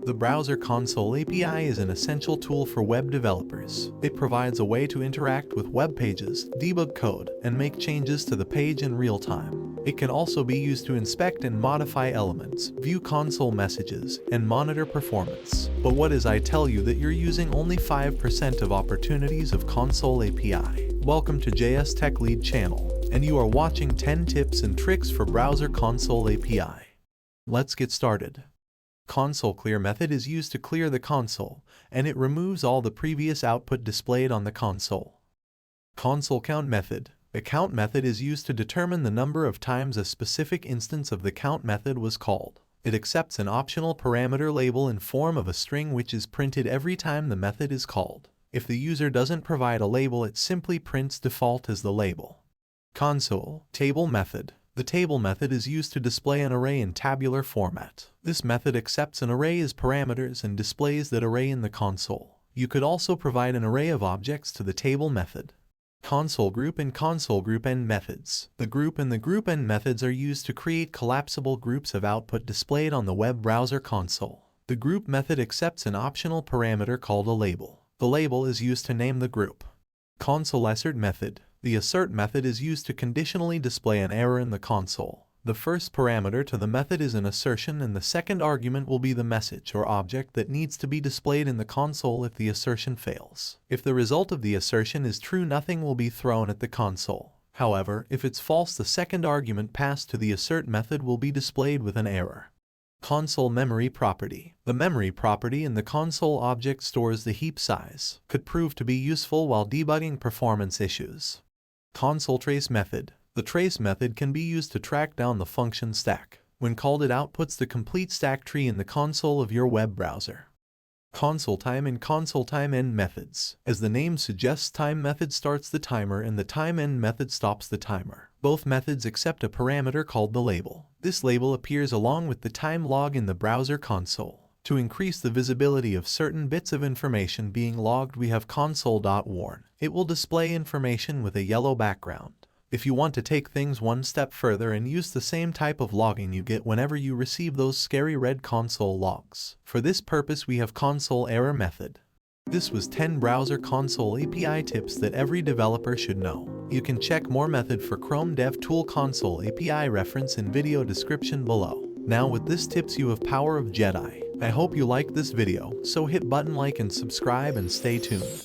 The Browser Console API is an essential tool for web developers. It provides a way to interact with web pages, debug code, and make changes to the page in real time. It can also be used to inspect and modify elements, view console messages, and monitor performance. But what is I tell you that you're using only 5% of opportunities of Console API. Welcome to JS Tech Lead channel, and you are watching 10 tips and tricks for Browser Console API. Let's get started. Console.clear method is used to clear the console, and it removes all the previous output displayed on the console. Console.count method. The count method is used to determine the number of times a specific instance of the count method was called. It accepts an optional parameter label in form of a string which is printed every time the method is called. If the user doesn't provide a label, it simply prints default as the label. Console.table method. The table method is used to display an array in tabular format. This method accepts an array as parameters and displays that array in the console. You could also provide an array of objects to the table method. Console.group and console.groupEnd methods. The group and the groupEnd methods are used to create collapsible groups of output displayed on the web browser console. The group method accepts an optional parameter called a label. The label is used to name the group. Console.assert method. The assert method is used to conditionally display an error in the console. The first parameter to the method is an assertion, and the second argument will be the message or object that needs to be displayed in the console if the assertion fails. If the result of the assertion is true, nothing will be thrown at the console. However, if it's false, the second argument passed to the assert method will be displayed with an error. Console memory property. The memory property in the console object stores the heap size. Could prove to be useful while debugging performance issues. Console.trace method. The trace method can be used to track down the function stack. When called, it outputs the complete stack tree in the console of your web browser. Console.time and console.timeEnd methods. As the name suggests, time method starts the timer and the timeEnd method stops the timer. Both methods accept a parameter called the label. This label appears along with the time log in the browser console. To increase the visibility of certain bits of information being logged, we have console.warn. It will display information with a yellow background. If you want to take things one step further and use the same type of logging you get whenever you receive those scary red console logs. For this purpose, we have console.error method. This was 10 browser console API tips that every developer should know. You can check more method for Chrome DevTool console API reference in video description below. Now with this tips you have power of Jedi. I hope you liked this video, so hit button like and subscribe and stay tuned.